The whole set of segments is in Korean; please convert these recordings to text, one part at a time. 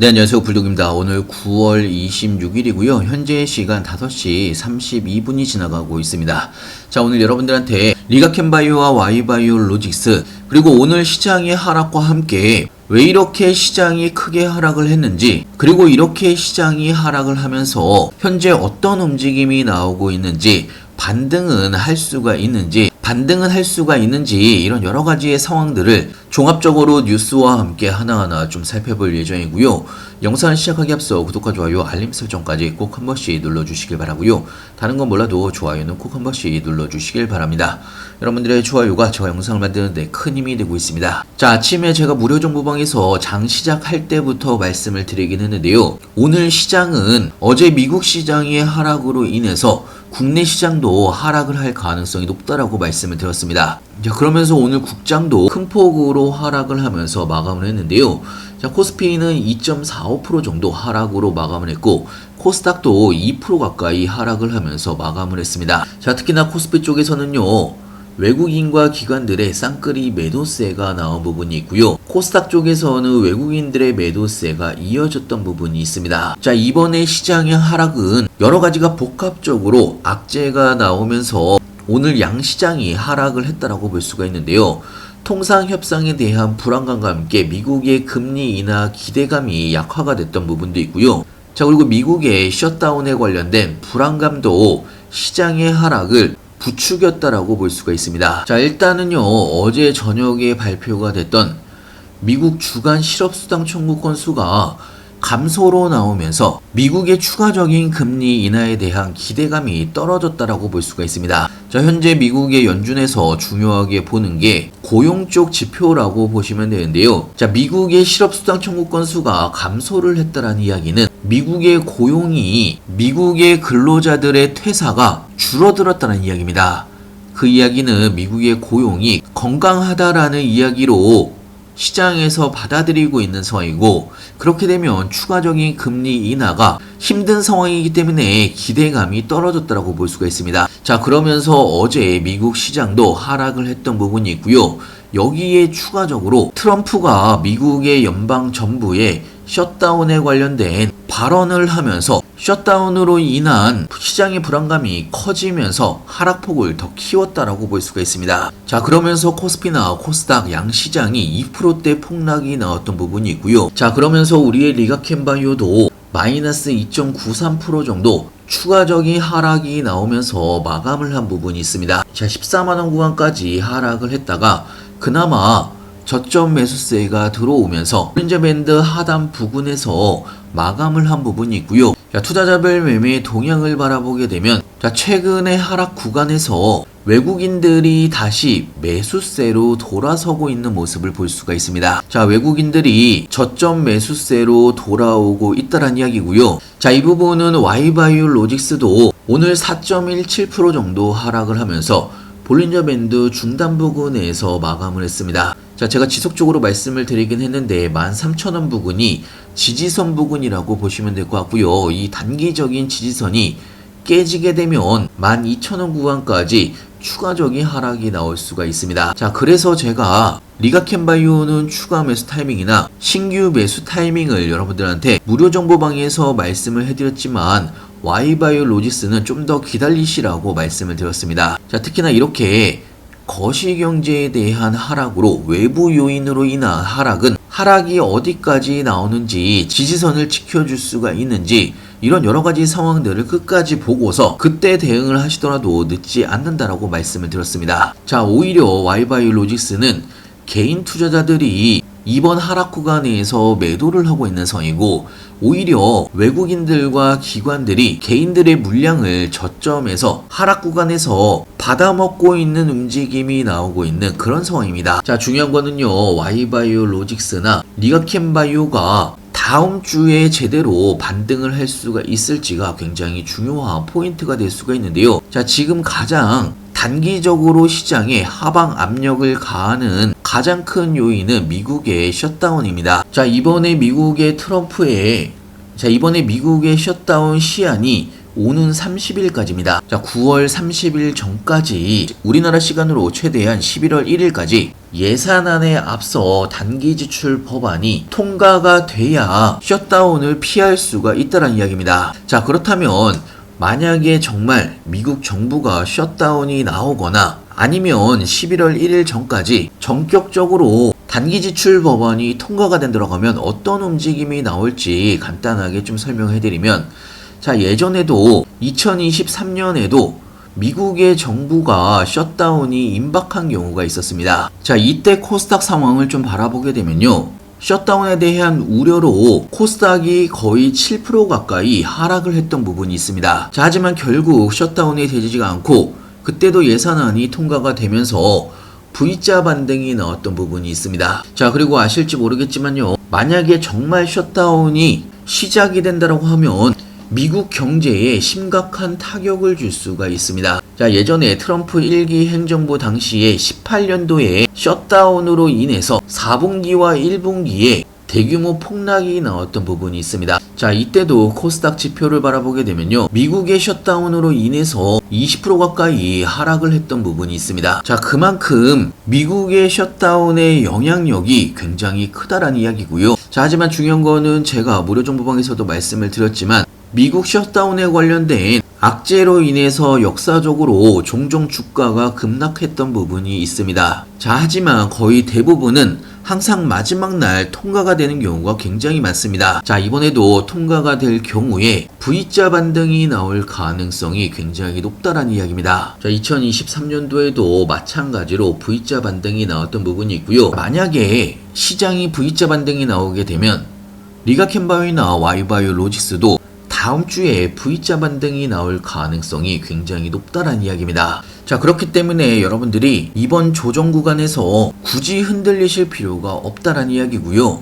네, 안녕하세요. 불독입니다. 오늘 9월 26일이고요. 현재 시간 5시 32분이 지나가고 있습니다. 자, 오늘 여러분들한테 리가켄바이오와 Y바이오로직스 그리고 오늘 시장의 하락과 함께 왜 이렇게 시장이 크게 하락을 했는지, 그리고 이렇게 시장이 하락을 하면서 현재 어떤 움직임이 나오고 있는지, 반등은 할 수가 있는지 이런 여러 가지의 상황들을 종합적으로 뉴스와 함께 하나하나 좀 살펴볼 예정이고요. 영상을 시작하기 앞서 구독과 좋아요, 알림 설정까지 꼭 한 번씩 눌러주시길 바라고요. 다른 건 몰라도 좋아요는 꼭 한 번씩 눌러주시길 바랍니다. 여러분들의 좋아요가 제가 영상을 만드는데 큰 힘이 되고 있습니다. 자, 아침에 제가 무료 정보방에서 장 시작할 때부터 말씀을 드리긴 했는데요. 오늘 시장은 어제 미국 시장의 하락으로 인해서 국내 시장도 하락을 할 가능성이 높다라고 말씀을 드렸습니다. 자, 그러면서 오늘 국장도 큰 폭으로 하락을 하면서 마감을 했는데요. 자, 코스피는 2.45% 정도 하락으로 마감을 했고, 코스닥도 2% 가까이 하락을 하면서 마감을 했습니다. 자, 특히나 코스피 쪽에서는요, 외국인과 기관들의 쌍끌이 매도세가 나온 부분이 있고요. 코스닥 쪽에서는 외국인들의 매도세가 이어졌던 부분이 있습니다. 자, 이번에 시장의 하락은 여러 가지가 복합적으로 악재가 나오면서 오늘 양시장이 하락을 했다라고 볼 수가 있는데요. 통상협상에 대한 불안감과 함께 미국의 금리 인하 기대감이 약화가 됐던 부분도 있고요. 자, 그리고 미국의 셧다운에 관련된 불안감도 시장의 하락을 부추겼다라고 볼 수가 있습니다. 자, 일단은요, 어제 저녁에 발표가 됐던 미국 주간 실업수당 청구 건수가 감소로 나오면서 미국의 추가적인 금리 인하에 대한 기대감이 떨어졌다라고 볼 수가 있습니다. 자, 현재 미국의 연준에서 중요하게 보는 게 고용 쪽 지표라고 보시면 되는데요. 자, 미국의 실업수당 청구 건수가 감소를 했다라는 이야기는 미국의 고용이, 미국의 근로자들의 퇴사가 줄어들었다는 이야기입니다. 그 이야기는 미국의 고용이 건강하다라는 이야기로 시장에서 받아들이고 있는 상황이고, 그렇게 되면 추가적인 금리 인하가 힘든 상황이기 때문에 기대감이 떨어졌다고 볼 수가 있습니다. 자, 그러면서 어제 미국 시장도 하락을 했던 부분이 있고요. 여기에 추가적으로 트럼프가 미국의 연방 정부의 셧다운에 관련된 발언을 하면서 셧다운으로 인한 시장의 불안감이 커지면서 하락폭을 더 키웠다라고 볼 수가 있습니다. 자, 그러면서 코스피나 코스닥 양시장이 2%대 폭락이 나왔던 부분이 있고요. 자, 그러면서 우리의 리가켄바이오도 마이너스 2.93% 정도 추가적인 하락이 나오면서 마감을 한 부분이 있습니다. 자, 14만원 구간까지 하락을 했다가 그나마 저점 매수세가 들어오면서 bollinger 밴드 하단 부근에서 마감을 한 부분이 있고요. 자, 투자자별 매매 동향을 바라보게 되면, 자, 최근의 하락 구간에서 외국인들이 다시 매수세로 돌아서고 있는 모습을 볼 수가 있습니다. 자, 외국인들이 저점 매수세로 돌아오고 있다는 이야기고요. 자, 이 부분은 Y바이오로직스도 오늘 4.17% 정도 하락을 하면서 볼린저 밴드 중단 부근에서 마감을 했습니다. 자, 제가 지속적으로 말씀을 드리긴 했는데 13,000원 부근이 지지선 부근이라고 보시면 될 것 같고요. 이 단기적인 지지선이 깨지게 되면 12,000원 구간까지 추가적인 하락이 나올 수가 있습니다. 자, 그래서 제가 리가켄바이오는 추가 매수 타이밍이나 신규 매수 타이밍을 여러분들한테 무료 정보방에서 말씀을 해드렸지만 Y바이오로직스는 좀 더 기다리시라고 말씀을 드렸습니다. 자, 특히나 이렇게 거시경제에 대한 하락으로 외부 요인으로 인한 하락이 어디까지 나오는지, 지지선을 지켜줄 수가 있는지, 이런 여러 가지 상황들을 끝까지 보고서 그때 대응을 하시더라도 늦지 않는다라고 말씀을 드렸습니다. 자, 오히려 Y바이오로직스는 개인 투자자들이 이번 하락 구간에서 매도를 하고 있는 상황이고, 오히려 외국인들과 기관들이 개인들의 물량을 저점에서 하락 구간에서 받아먹고 있는 움직임이 나오고 있는 그런 상황입니다. 자, 중요한 거는요, Y바이오로직스나 리가켄바이오가 다음 주에 제대로 반등을 할 수가 있을지가 굉장히 중요한 포인트가 될 수가 있는데요. 자, 지금 가장 단기적으로 시장에 하방 압력을 가하는 가장 큰 요인은 미국의 셧다운입니다. 자, 이번에 미국의 셧다운 시한이 오는 30일까지입니다. 자, 9월 30일 전까지 우리나라 시간으로 최대한 11월 1일까지 예산안에 앞서 단기 지출 법안이 통과가 돼야 셧다운을 피할 수가 있다는 이야기입니다. 자, 그렇다면 만약에 정말 미국 정부가 셧다운이 나오거나 아니면 11월 1일 전까지 전격적으로 단기 지출 법안이 통과가 된다고 하면 어떤 움직임이 나올지 간단하게 좀 설명해드리면, 자, 예전에도 2023년에도 미국의 정부가 셧다운이 임박한 경우가 있었습니다. 자, 이때 코스닥 상황을 좀 바라보게 되면요, 셧다운에 대한 우려로 코스닥이 거의 7% 가까이 하락을 했던 부분이 있습니다. 자, 하지만 결국 셧다운이 되지가 않고 그때도 예산안이 통과가 되면서 V자 반등이 나왔던 부분이 있습니다. 자, 그리고 아실지 모르겠지만요, 만약에 정말 셧다운이 시작이 된다고 하면 미국 경제에 심각한 타격을 줄 수가 있습니다. 자, 예전에 트럼프 1기 행정부 당시에 18년도에 셧다운으로 인해서 4분기와 1분기에 대규모 폭락이 나왔던 부분이 있습니다. 자, 이때도 코스닥 지표를 바라보게 되면요, 미국의 셧다운으로 인해서 20% 가까이 하락을 했던 부분이 있습니다. 자, 그만큼 미국의 셧다운의 영향력이 굉장히 크다라는 이야기고요. 자, 하지만 중요한 거는 제가 무료정보방에서도 말씀을 드렸지만 미국 셧다운에 관련된 악재로 인해서 역사적으로 종종 주가가 급락했던 부분이 있습니다. 자, 하지만 거의 대부분은 항상 마지막 날 통과가 되는 경우가 굉장히 많습니다. 자, 이번에도 통과가 될 경우에 V자 반등이 나올 가능성이 굉장히 높다라는 이야기입니다. 자, 2023년도에도 마찬가지로 V자 반등이 나왔던 부분이 있고요. 만약에 시장이 V자 반등이 나오게 되면 리가켄바이오나 와이바이오 로직스도 다음 주에 V자 반등이 나올 가능성이 굉장히 높다라는 이야기입니다. 자, 그렇기 때문에 여러분들이 이번 조정 구간에서 굳이 흔들리실 필요가 없다라는 이야기고요.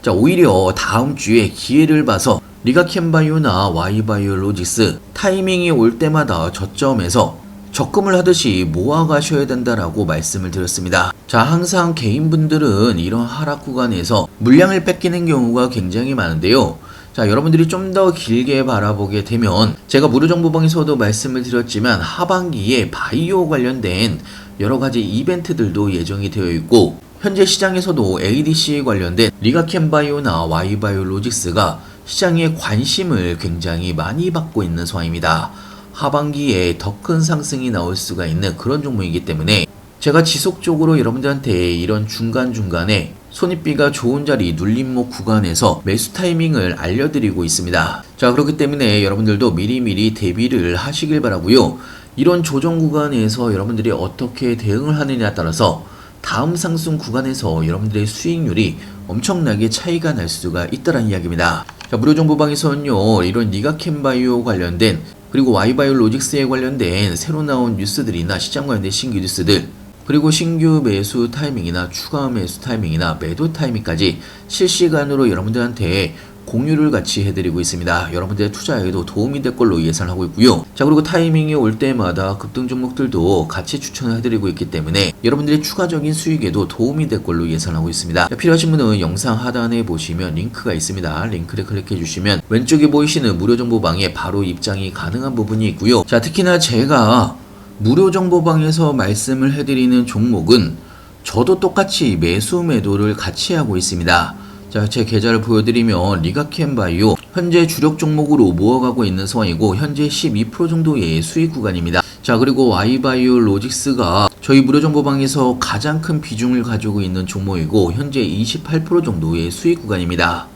자, 오히려 다음 주에 기회를 봐서 리가켄바이오나 와이바이오 로직스 타이밍이 올 때마다 저점에서 적금을 하듯이 모아가셔야 된다라고 말씀을 드렸습니다. 자, 항상 개인분들은 이런 하락 구간에서 물량을 뺏기는 경우가 굉장히 많은데요. 자, 여러분들이 좀 더 길게 바라보게 되면 제가 무료정보방에서도 말씀을 드렸지만 하반기에 바이오 관련된 여러가지 이벤트들도 예정이 되어 있고, 현재 시장에서도 ADC에 관련된 리가켄바이오나 와이바이오 로직스가 시장의 관심을 굉장히 많이 받고 있는 상황입니다. 하반기에 더 큰 상승이 나올 수가 있는 그런 종목이기 때문에 제가 지속적으로 여러분들한테 이런 중간중간에 손익비가 좋은 자리 눌림목 구간에서 매수 타이밍을 알려드리고 있습니다. 자, 그렇기 때문에 여러분들도 미리미리 대비를 하시길 바라고요. 이런 조정 구간에서 여러분들이 어떻게 대응을 하느냐에 따라서 다음 상승 구간에서 여러분들의 수익률이 엄청나게 차이가 날 수가 있다는 이야기입니다. 자, 무료정보방에서는요, 이런 리가켄바이오 관련된 그리고 와이바이오 로직스에 관련된 새로 나온 뉴스들이나 시장 관련된 신규 뉴스들, 그리고 신규 매수 타이밍이나 추가 매수 타이밍이나 매도 타이밍까지 실시간으로 여러분들한테 공유를 같이 해드리고 있습니다. 여러분들의 투자에도 도움이 될 걸로 예상하고 있고요. 자, 그리고 타이밍이 올 때마다 급등 종목들도 같이 추천을 해드리고 있기 때문에 여러분들의 추가적인 수익에도 도움이 될 걸로 예상하고 있습니다. 자, 필요하신 분은 영상 하단에 보시면 링크가 있습니다. 링크를 클릭해 주시면 왼쪽에 보이시는 무료정보방에 바로 입장이 가능한 부분이 있고요. 자, 특히나 제가 무료정보방에서 말씀을 해드리는 종목은 저도 똑같이 매수 매도를 같이 하고 있습니다. 자, 제 계좌를 보여드리면 리가켄바이오 현재 주력 종목으로 모아가고 있는 상황이고 현재 12% 정도의 수익 구간입니다. 자, 그리고 와이바이오 로직스가 저희 무료정보방에서 가장 큰 비중을 가지고 있는 종목이고 현재 28% 정도의 수익 구간입니다.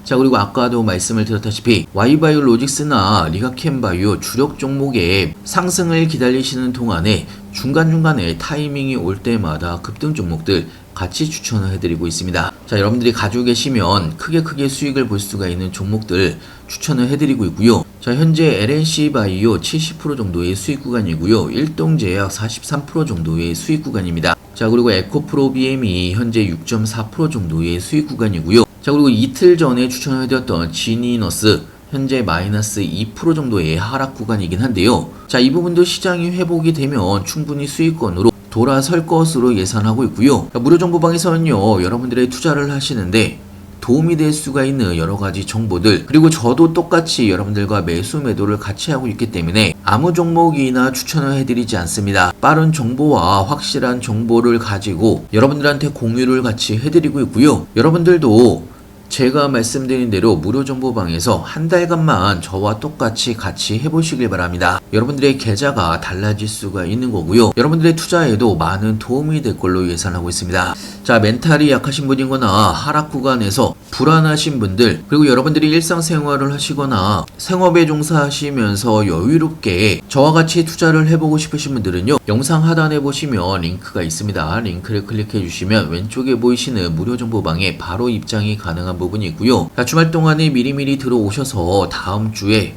자, 그리고 아까도 말씀을 드렸다시피 와이바이오 로직스나 리가켄바이오 주력 종목의 상승을 기다리시는 동안에 중간중간에 타이밍이 올 때마다 급등 종목들 같이 추천을 해드리고 있습니다. 자, 여러분들이 가지고 계시면 크게 수익을 볼 수가 있는 종목들 추천을 해드리고 있고요. 자, 현재 LNC바이오 70% 정도의 수익 구간이고요. 일동제약 43% 정도의 수익 구간입니다. 자, 그리고 에코프로비엠이 현재 6.4% 정도의 수익 구간이고요. 자, 그리고 이틀 전에 추천을 해드렸던 지니너스 현재 마이너스 2% 정도의 하락 구간이긴 한데요. 자, 이 부분도 시장이 회복이 되면 충분히 수익권으로 돌아설 것으로 예상하고 있고요. 무료정보방에서는요, 여러분들의 투자를 하시는데 도움이 될 수가 있는 여러 가지 정보들, 그리고 저도 똑같이 여러분들과 매수 매도를 같이 하고 있기 때문에 아무 종목이나 추천을 해드리지 않습니다. 빠른 정보와 확실한 정보를 가지고 여러분들한테 공유를 같이 해드리고 있고요. 여러분들도 제가 말씀드린 대로 무료 정보방에서 한 달간만 저와 똑같이 같이 해보시길 바랍니다. 여러분들의 계좌가 달라질 수가 있는 거고요. 여러분들의 투자에도 많은 도움이 될 걸로 예상하고 있습니다. 자, 멘탈이 약하신 분이거나 하락 구간에서 불안하신 분들, 그리고 여러분들이 일상생활을 하시거나 생업에 종사하시면서 여유롭게 저와 같이 투자를 해보고 싶으신 분들은요, 영상 하단에 보시면 링크가 있습니다. 링크를 클릭해 주시면 왼쪽에 보이시는 무료 정보방에 바로 입장이 가능한 부분이 있고요. 자, 주말 동안에 미리미리 들어오셔서 다음 주에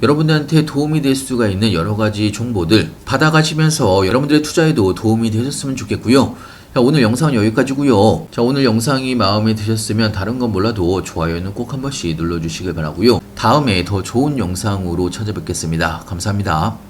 여러분들한테 도움이 될 수가 있는 여러 가지 정보들 받아가시면서 여러분들의 투자에도 도움이 되셨으면 좋겠고요. 자, 오늘 영상은 여기까지고요. 자, 오늘 영상이 마음에 드셨으면 다른 건 몰라도 좋아요는 꼭 한 번씩 눌러주시길 바라고요. 다음에 더 좋은 영상으로 찾아뵙겠습니다. 감사합니다.